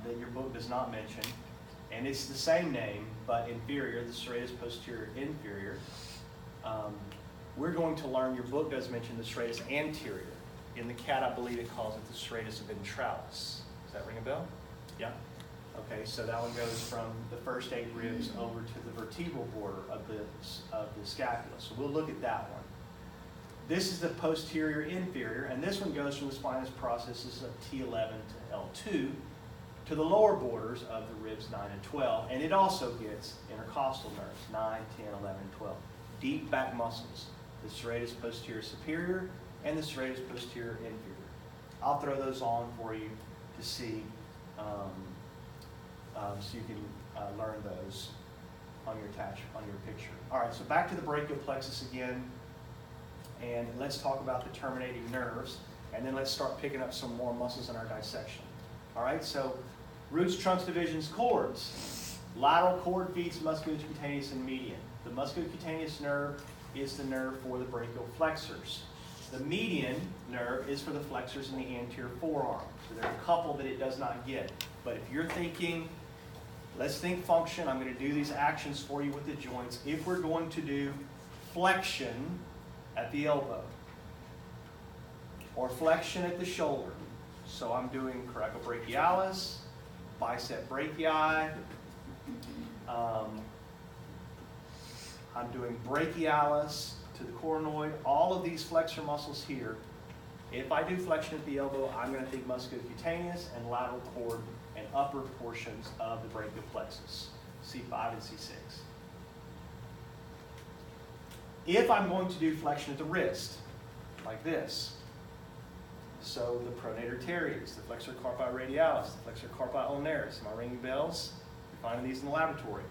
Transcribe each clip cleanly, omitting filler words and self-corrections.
that your book does not mention, and it's the same name, but inferior, the serratus posterior inferior. We're going to learn, your book does mention the serratus anterior. In the CAT, I believe it calls it the serratus ventralis. Does that ring a bell? Yeah? Okay, so that one goes from the first 8 ribs over to the vertebral border of the scapula. So we'll look at that one. This is the posterior inferior, and this one goes from the spinous processes of T11 to L2 to the lower borders of the ribs 9 and 12, and it also gets intercostal nerves, 9, 10, 11, and 12. Deep back muscles, the serratus posterior superior and the serratus posterior inferior. I'll throw those on for you to see, so you can learn those on your picture. All right, so back to the brachial plexus again, and let's talk about the terminating nerves, and then let's start picking up some more muscles in our dissection. All right, so roots, trunks, divisions, cords. Lateral cord feeds musculocutaneous and median. The musculocutaneous nerve is the nerve for the brachial flexors. The median nerve is for the flexors in the anterior forearm. So there are a couple that it does not get. But if you're thinking, let's think function, I'm going to do these actions for you with the joints. If we're going to do flexion at the elbow or flexion at the shoulder, so I'm doing coracobrachialis, bicep brachii, I'm doing brachialis to the coronoid, all of these flexor muscles here. If I do flexion at the elbow, I'm going to think musculocutaneous and lateral cord and upper portions of the brachial plexus, C5 and C6. If I'm going to do flexion at the wrist, like this, so the pronator teres, the flexor carpi radialis, the flexor carpi ulnaris, am I ringing bells? You're finding these in the laboratory.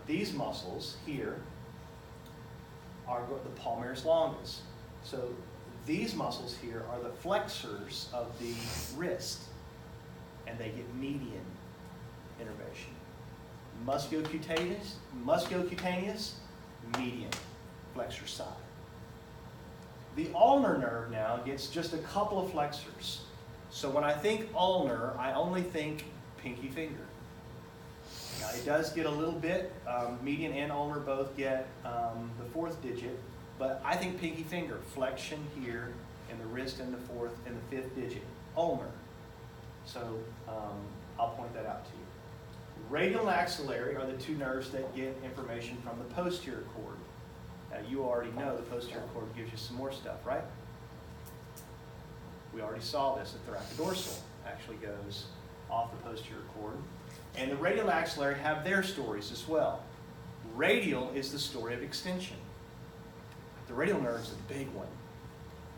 These muscles here are the palmaris longus. So these muscles here are the flexors of the wrist, and they get median innervation. Musculocutaneous, median, flexor side. The ulnar nerve now gets just a couple of flexors. So when I think ulnar, I only think pinky finger. Now it does get a little bit, median and ulnar both get the 4th digit, but I think pinky finger, flexion here in the wrist and the 4th and the 5th digit, ulnar. So I'll point that out to you. Radial and axillary are the 2 nerves that get information from the posterior cord. Now you already know the posterior cord gives you some more stuff, right? We already saw this. The thoracodorsal actually goes off the posterior cord. And the radial and axillary have their stories as well. Radial is the story of extension. The radial nerve is a big one.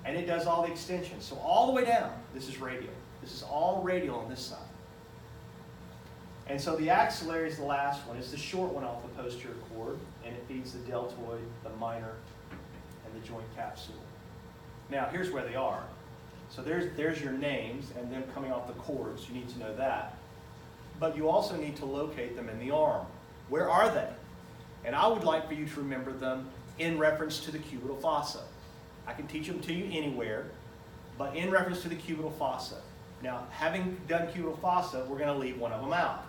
And it does all the extension. So all the way down, this is radial. This is all radial on this side. And so the axillary is the last one. It's the short one off the posterior cord, and it feeds the deltoid, the minor, and the joint capsule. Now, here's where they are. So there's your names, and them coming off the cords. You need to know that. But you also need to locate them in the arm. Where are they? And I would like for you to remember them in reference to the cubital fossa. I can teach them to you anywhere, but in reference to the cubital fossa. Now, having done cubital fossa, we're going to leave one of them out.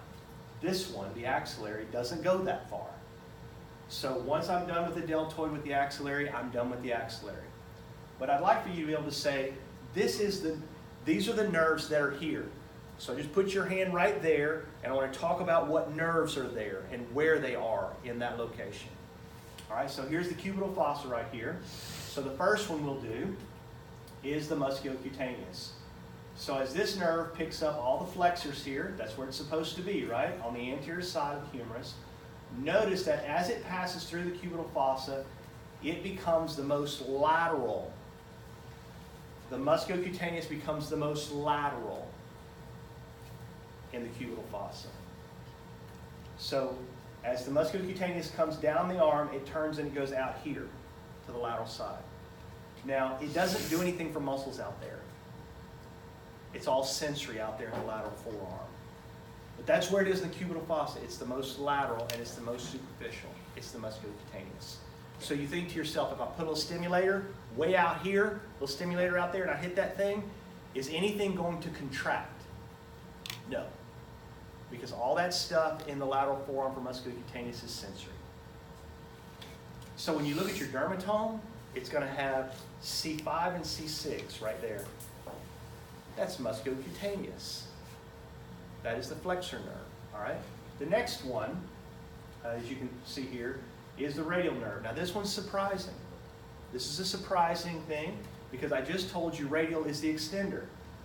This one, the axillary, doesn't go that far. So once I'm done with the deltoid with the axillary, I'm done with the axillary. But I'd like for you to be able to say, these are the nerves that are here. So just put your hand right there, and I want to talk about what nerves are there and where they are in that location. All right, so here's the cubital fossa right here. So the first one we'll do is the musculocutaneous. So as this nerve picks up all the flexors here, that's where it's supposed to be, right? On the anterior side of the humerus. Notice that as it passes through the cubital fossa, it becomes the most lateral. The musculocutaneous becomes the most lateral in the cubital fossa. So as the musculocutaneous comes down the arm, it turns and it goes out here to the lateral side. Now, it doesn't do anything for muscles out there. It's all sensory out there in the lateral forearm. But that's where it is in the cubital fossa. It's the most lateral and it's the most superficial. It's the musculocutaneous. So you think to yourself, if I put a little stimulator way out here, a little stimulator out there, and I hit that thing, is anything going to contract? No. because all that stuff in the lateral forearm for musculocutaneous is sensory. So when you look at your dermatome, it's going to have C5 and C6 right there. That's musculocutaneous. That is the flexor nerve, all right? The next one, as you can see here, is the radial nerve. Now this one's surprising. This is a surprising thing because I just told you radial is the extender.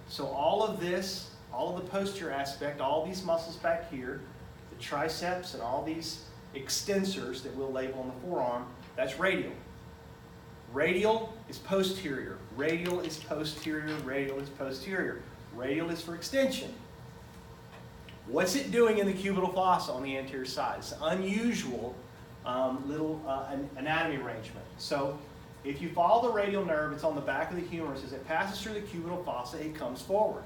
So all of this, all of the posterior aspect, all these muscles back here, the triceps and all these extensors that we'll label on the forearm, that's radial. Radial is posterior. Radial is posterior. Radial is posterior. Radial is for extension. What's it doing in the cubital fossa on the anterior side? It's an unusual little anatomy arrangement. So if you follow the radial nerve, it's on the back of the humerus. As it passes through the cubital fossa, it comes forward.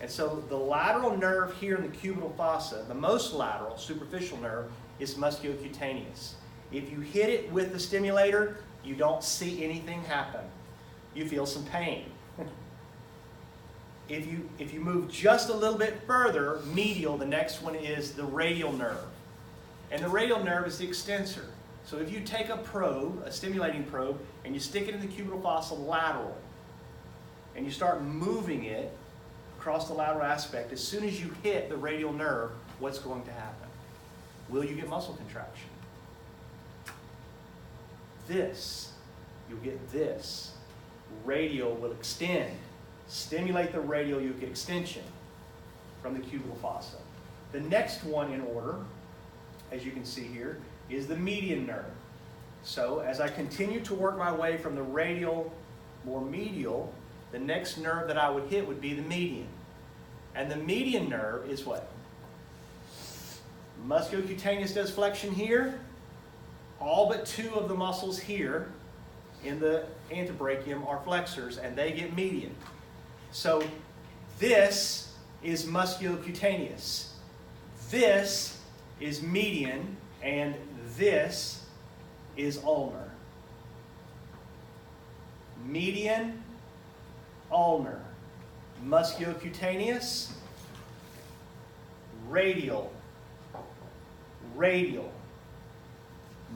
And so the lateral nerve here in the cubital fossa, the most lateral, superficial nerve, is musculocutaneous. If you hit it with the stimulator, you don't see anything happen. You feel some pain. If you move just a little bit further, medial, the next one is the radial nerve. And the radial nerve is the extensor. So if you take a probe, a stimulating probe, and you stick it in the cubital fossa lateral, and you start moving it across the lateral aspect, as soon as you hit the radial nerve, what's going to happen? Will you get muscle contraction? You'll get this. Radial will extend. Stimulate the radial, you get extension from the cubital fossa. The next one in order, as you can see here, is the median nerve. So as I continue to work my way from the radial, more medial, the next nerve that I would hit would be the median. And the median nerve is what? Musculocutaneous does flexion here. All but two of the muscles here in the antebrachium are flexors, and they get median. So this is musculocutaneous. This is median, and this is ulnar. Median, ulnar. Musculocutaneous, radial, radial.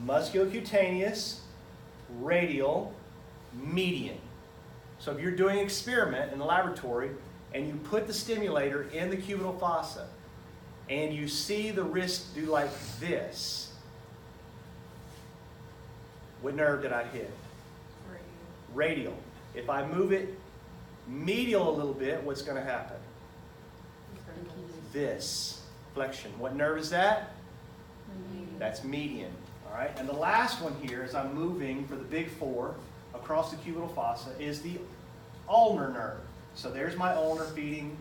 Musculocutaneous, radial, median. So if you're doing an experiment in the laboratory and you put the stimulator in the cubital fossa and you see the wrist do like this, what nerve did I hit? Radial. If I move it medial a little bit, what's going to happen? This flexion. What nerve is that? That's median. All right. And the last one here, as I'm moving for the big four across the cubital fossa, is the ulnar nerve. So there's my ulnar feeding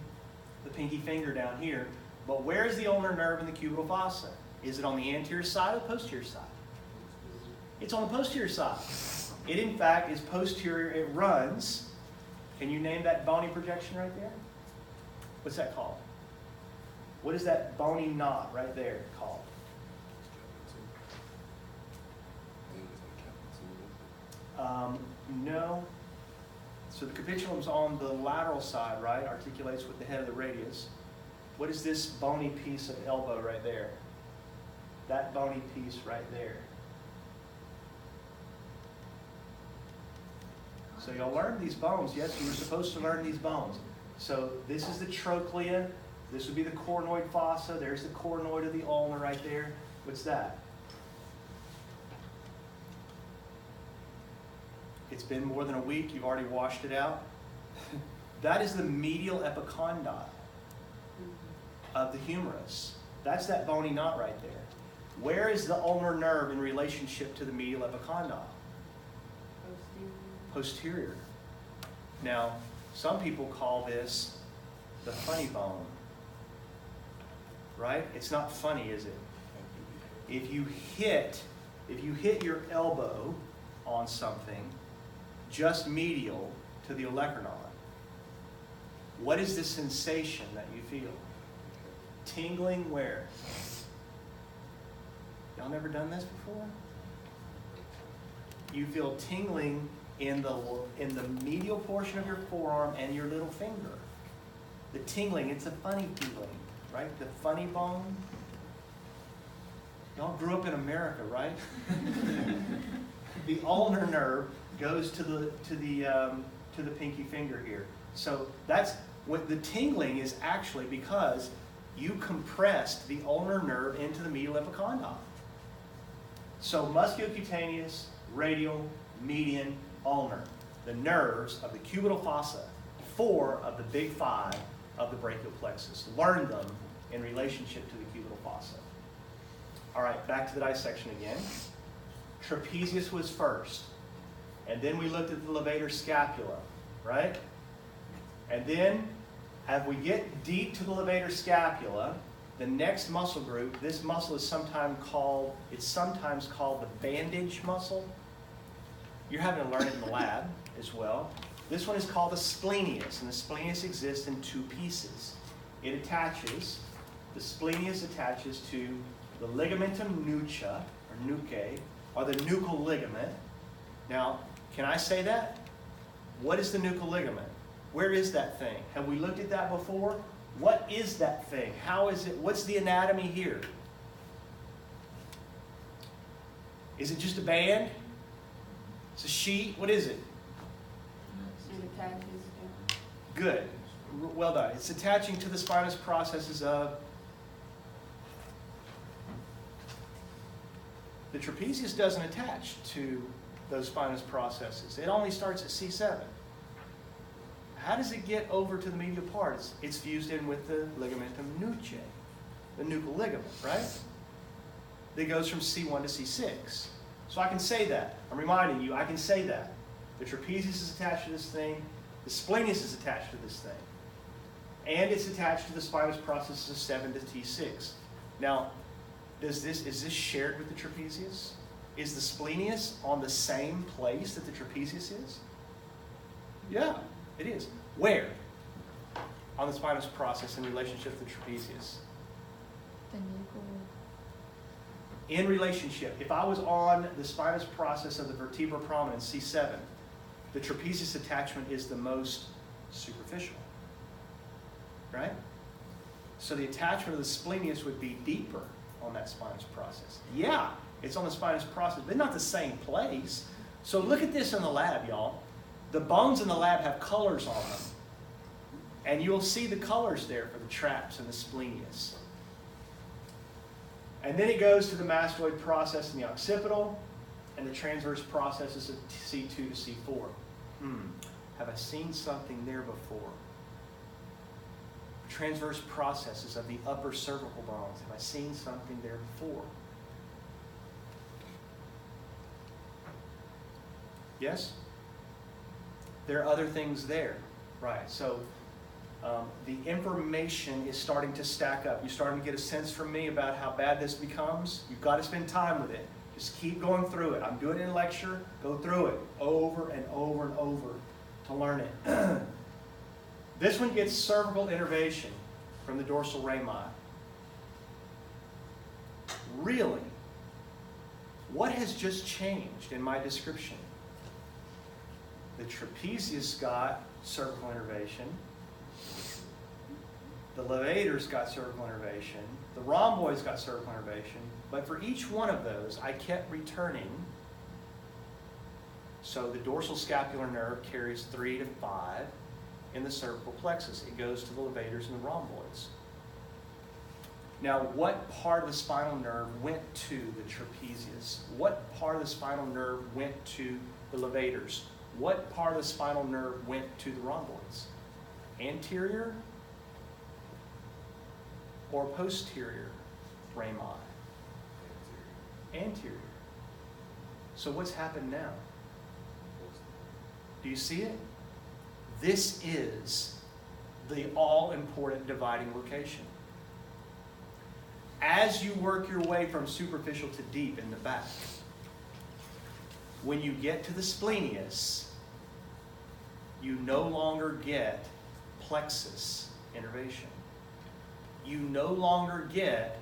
the pinky finger down here. But where is the ulnar nerve in the cubital fossa? Is it on the anterior side or the posterior side? It's on the posterior side. It, in fact, is posterior. It runs. Can you name that bony projection right there? What's that called? What is that bony knot right there called? No. So the capitulum's on the lateral side, right? Articulates with the head of the radius. What is this bony piece of elbow right there? That bony piece right there. So y'all learned these bones. Yes, you were supposed to learn these bones. So this is the trochlea. This would be the coronoid fossa. There's the coronoid of the ulnar right there. What's that? It's been more than a week. You've already washed it out. That is the medial epicondyle of the humerus. That's that bony knot right there. Where is the ulnar nerve in relationship to the medial epicondyle? Posterior. Now, some people call this the funny bone. Right? It's not funny, is it? If you hit your elbow on something just medial to the olecranon, what is the sensation that you feel? Tingling where? Y'all never done this before? You feel tingling in the medial portion of your forearm and your little finger. The tingling, it's a funny feeling. right? The funny bone. Y'all grew up in America, right? The ulnar nerve goes to the pinky finger here. So that's what the tingling is actually because you compressed the ulnar nerve into the medial epicondyle. So musculocutaneous, radial, median, ulnar, the nerves of the cubital fossa, 4 of the big 5 of the brachial plexus. Learn them in relationship to the cubital fossa. All right, back to the dissection again. Trapezius was first. And then we looked at the levator scapula, right? And then, as we get deep to the levator scapula, the next muscle group, this muscle is sometimes called the bandage muscle. You're having to learn it in the lab as well. This one is called the splenius, and the splenius exists in 2 pieces. It attaches, the splenius attaches to the ligamentum nucha, or nuchae, or the nuchal ligament. Now, can I say that? What is the nuchal ligament? Where is that thing? Have we looked at that before? What is that thing? How is it? What's the anatomy here? Is it just a band? It's a sheet? What is it? It attaches. Good. Well done. It's attaching to the spinous processes of the trapezius. Doesn't attach to those spinous processes. It only starts at C7. How does it get over to the medial part? It's fused in with the ligamentum nuchae, the nuchal ligament, right? That goes from C1 to C6. So I can say that. I'm reminding you, I can say that. The trapezius is attached to this thing. The splenius is attached to this thing. And it's attached to the spinous processes of 7 to T6. Now, is this shared with the trapezius? Is the splenius on the same place that the trapezius is? Yeah, it is. Where? On the spinous process in relationship to the trapezius. The nuchal. In relationship. If I was on the spinous process of the vertebra prominens, C7, the trapezius attachment is the most superficial. Right? So the attachment of the splenius would be deeper on that spinous process. Yeah, it's on the spinous process, but not the same place. So look at this in the lab, y'all. The bones in the lab have colors on them. And you'll see the colors there for the traps and the splenius. And then it goes to the mastoid process in the occipital and the transverse processes of C2 to C4. Have I seen something there before? Transverse processes of the upper cervical bones. Have I seen something there before? Yes? There are other things there. Right. So the information is starting to stack up. You're starting to get a sense from me about how bad this becomes. You've got to spend time with it. Just keep going through it. I'm doing it in lecture. Go through it over and over and over to learn it. This one gets cervical innervation from the dorsal rami. Really? What has just changed in my description? The trapezius got cervical innervation. The levators got cervical innervation. The rhomboids got cervical innervation. But for each one of those, I kept returning. So the dorsal scapular nerve carries 3 to 5 in the cervical plexus. It goes to the levators and the rhomboids. Now, what part of the spinal nerve went to the trapezius? What part of the spinal nerve went to the levators? What part of the spinal nerve went to the rhomboids? Anterior or posterior rami? Anterior. So what's happened now? Do you see it? This is the all-important dividing location. As you work your way from superficial to deep in the back, when you get to the splenius, you no longer get plexus innervation. You no longer get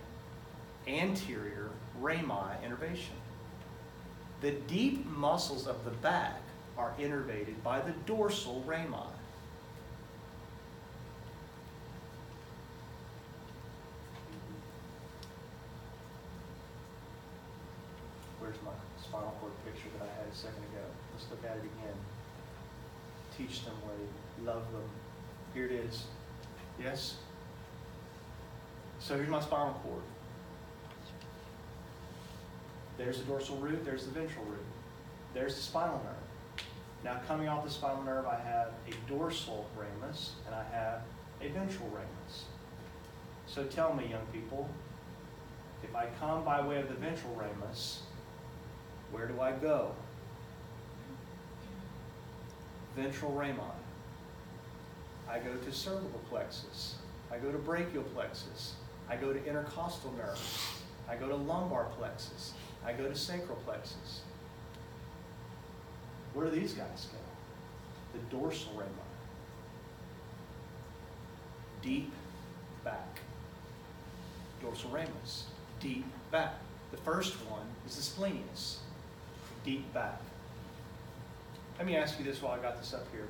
anterior rami innervation. The deep muscles of the back are innervated by the dorsal rami. Where's my spinal cord picture that I had a second ago? Let's look at it again. Teach them, Wade. Love them. Here it is. Yes? So here's my spinal cord. There's the dorsal root, there's the ventral root. There's the spinal nerve. Now coming off the spinal nerve, I have a dorsal ramus and I have a ventral ramus. So tell me, young people, if I come by way of the ventral ramus, where do I go? Ventral rami. I go to cervical plexus. I go to brachial plexus. I go to intercostal nerves. I go to lumbar plexus. I go to sacral plexus. Where do these guys go? The dorsal rami. Deep back. Dorsal ramus. Deep back. The first one is the splenius. Deep back. Let me ask you this while I got this up here.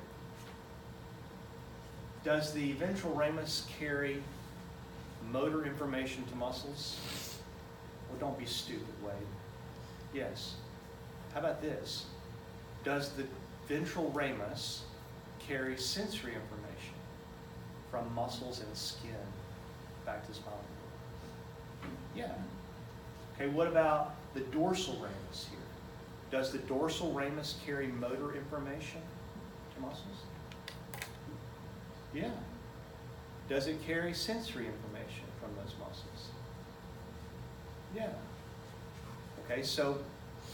Does the ventral ramus carry motor information to muscles? Well, don't be stupid, Wade. Yes. How about this? Does the ventral ramus carry sensory information from muscles and skin back to the spinal cord? Yeah. Okay, what about the dorsal ramus here? Does the dorsal ramus carry motor information to muscles? Yeah. Does it carry sensory information from those muscles? Yeah. Okay, so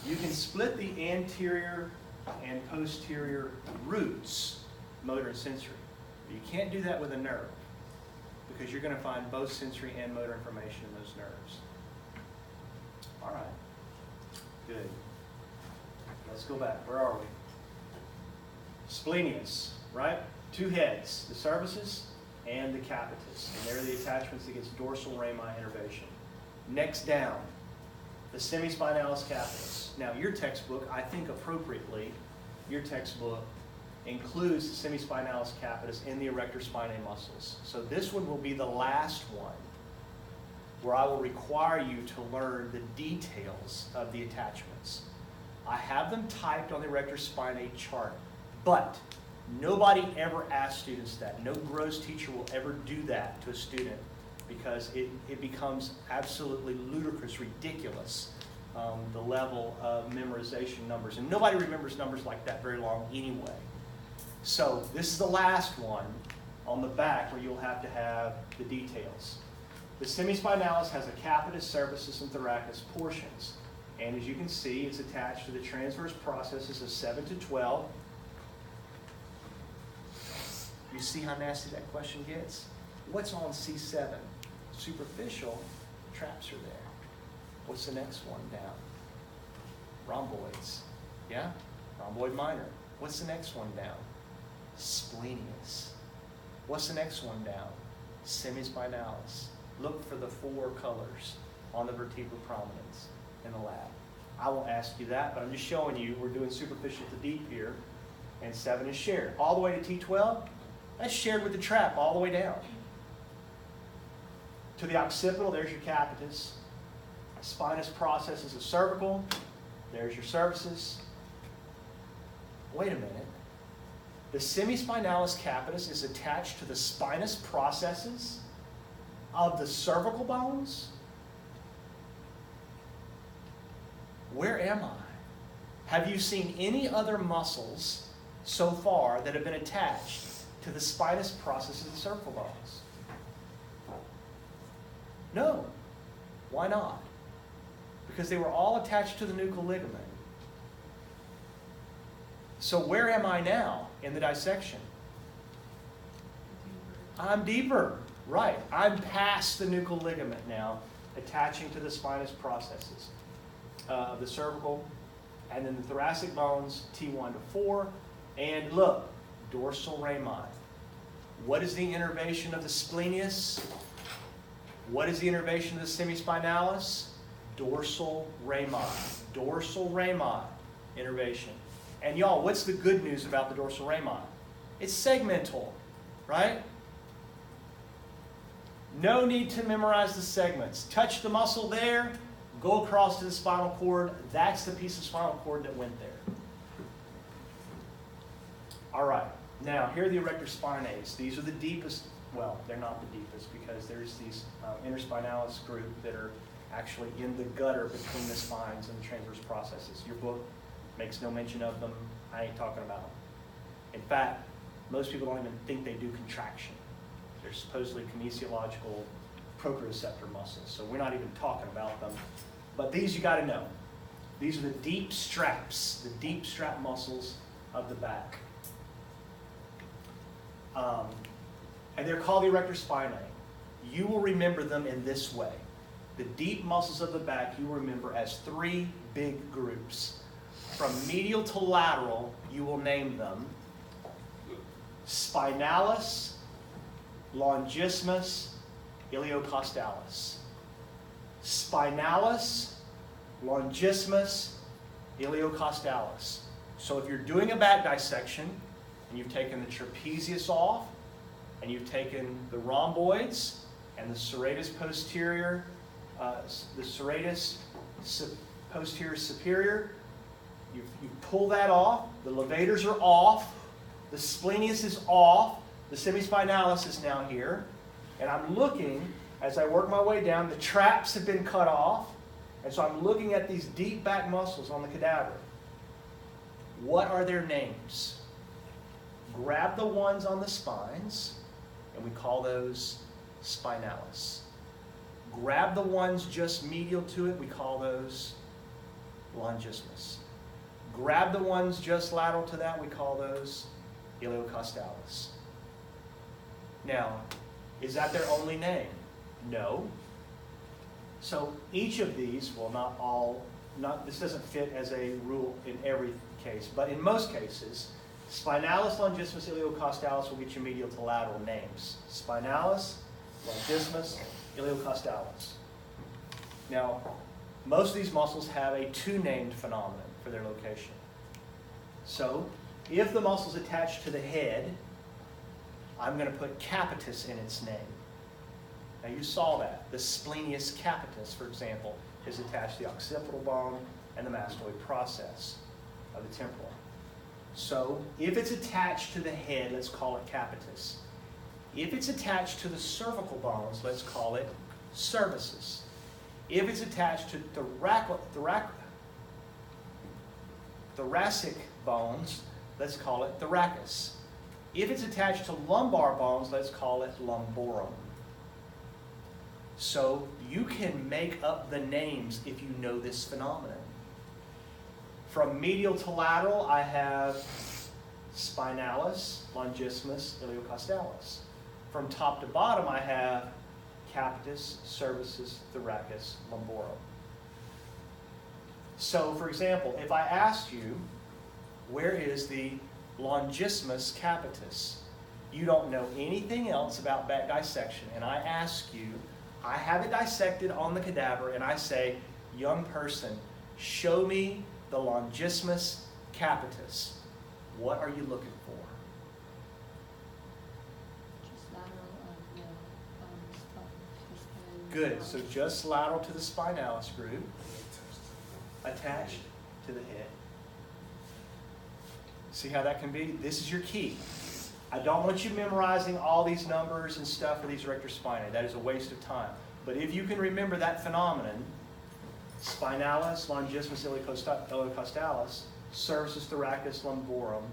you can split the anterior and posterior roots, motor and sensory. But you can't do that with a nerve because you're going to find both sensory and motor information in those nerves. All right. Good. Let's go back. Where are we? Splenius, right? Two heads, the cervices and the capitis. And they're the attachments that gets dorsal rami innervation. Next down, the semispinalis capitis. Now, your textbook, I think appropriately, your textbook includes the semispinalis capitis in the erector spinae muscles. So this one will be the last one where I will require you to learn the details of the attachments. I have them typed on the erector spinae chart, but nobody ever asks students that. No gross teacher will ever do that to a student because it becomes absolutely ludicrous, ridiculous, the level of memorization numbers. And nobody remembers numbers like that very long anyway. So this is the last one on the back where you'll have to have the details. The semispinalis has a capitis, cervicis, and thoracis portions. And as you can see, it's attached to the transverse processes of 7 to 12. You see how nasty that question gets? What's on C7? Superficial, traps are there. What's the next one down? Rhomboids. Yeah? Rhomboid minor. What's the next one down? Splenius. What's the next one down? Semispinalis. Look for the 4 colors on the vertebral prominence in the lab. I won't ask you that, but I'm just showing you we're doing superficial to deep here, and 7 is shared. All the way to T12, that's shared with the trap all the way down. To the occipital, there's your capitis. Spinous processes of cervical, there's your cervices. Wait a minute. The semispinalis capitis is attached to the spinous processes of the cervical bones? Where am I? Have you seen any other muscles so far that have been attached to the spinous processes of the cervical bones? No. Why not? Because they were all attached to the nuchal ligament. So where am I now in the dissection? I'm deeper. Right. I'm past the nuchal ligament now, attaching to the spinous processes of the cervical, and then the thoracic bones, T1 to 4. And look, dorsal rami. What is the innervation of the splenius? What is the innervation of the semispinalis? Dorsal rami. Dorsal rami innervation. And y'all, what's the good news about the dorsal rami? It's segmental, right? No need to memorize the segments. Touch the muscle there, Go across to the spinal cord. That's the piece of spinal cord that went there. All right. Now, here are the erector spinae. These are the deepest. Well, they're not the deepest because there's these interspinalis group that are actually in the gutter between the spines and the transverse processes. Your book makes no mention of them. I ain't talking about them. In fact, most people don't even think they do contraction. They're supposedly kinesiological proprioceptor muscles, so we're not even talking about them. But these you got to know. These are the deep straps, the deep strap muscles of the back. And they're called the erector spinae. You will remember them in this way. The deep muscles of the back you will remember as three big groups. From medial to lateral, you will name them spinalis, longissimus, iliocostalis. Spinalis, longissimus, iliocostalis. So if you're doing a back dissection and you've taken the trapezius off and you've taken the rhomboids and the serratus posterior, posterior superior, you pull that off, the levators are off, the splenius is off, the semispinalis is now here, and I'm looking, as I work my way down, the traps have been cut off, and so I'm looking at these deep back muscles on the cadaver. What are their names? Grab the ones on the spines, and we call those spinalis. Grab the ones just medial to it, we call those longissimus. Grab the ones just lateral to that, we call those iliocostalis. Now, is that their only name? No. So each of these, well, not all, this doesn't fit as a rule in every case, but in most cases, spinalis, longissimus, iliocostalis will get you medial to lateral names. Spinalis, longissimus, iliocostalis. Now, most of these muscles have a two-named phenomenon for their location. So, if the muscle's attached to the head, I'm going to put capitis in its name. Now you saw that. The splenius capitis, for example, is attached to the occipital bone and the mastoid process of the temporal. So, if it's attached to the head, let's call it capitis. If it's attached to the cervical bones, let's call it cervicis. If it's attached to thoracic bones, let's call it thoracus. If it's attached to lumbar bones, let's call it lumborum. So you can make up the names if you know this phenomenon. From medial to lateral, I have spinalis, longissimus, iliocostalis. From top to bottom, I have capitis, cervicis, thoracus, lumborum. So, for example, if I asked you, where is the longissimus capitis? You don't know anything else about back dissection, and I ask you, I have it dissected on the cadaver, and I say, young person, show me the longissimus capitis. What are you looking for? Just lateral of the Good, so just lateral to the spinalis group, attached to the head. See how that can be? This is your key. I don't want you memorizing all these numbers and stuff for these erector spinae. That is a waste of time. But if you can remember that phenomenon, spinalis, longissimus, iliocostalis, cervicis, thoracus, lumborum,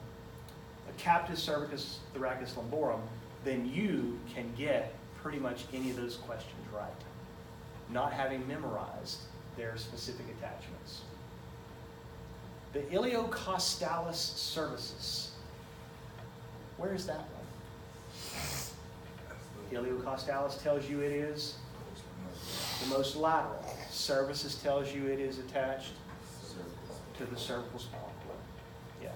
capitis, cervicus, thoracus, lumborum, then you can get pretty much any of those questions right, not having memorized their specific attachments. The iliocostalis cervicis. Where is that one? Iliocostalis tells you it is the most lateral. Cervicis tells you it is attached to the cervical spinal cord. Yeah.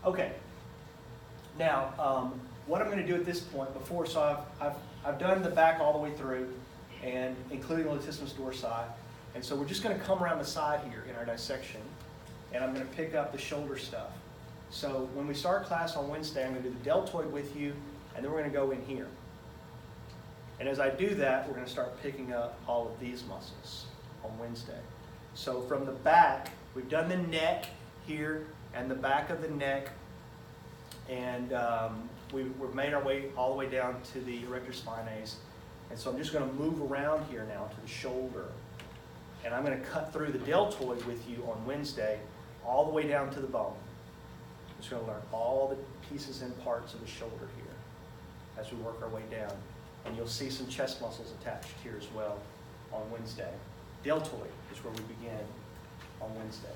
Okay. Now, what I'm going to do at this point, so I've done the back all the way through, and including the latissimus dorsi, and so we're just going to come around the side here in our dissection, and I'm going to pick up the shoulder stuff. So when we start class on Wednesday, I'm going to do the deltoid with you, and then we're going to go in here. And as I do that, we're going to start picking up all of these muscles. on Wednesday. So from the back, we've done the neck here and the back of the neck, and we've made our way all the way down to the erector spinae. And so I'm just going to move around here now to the shoulder. And I'm going to cut through the deltoid with you on Wednesday, all the way down to the bone. I'm just going to learn all the pieces and parts of the shoulder here as we work our way down. And you'll see some chest muscles attached here as well on Wednesday. Deltoid is where we begin on Wednesday.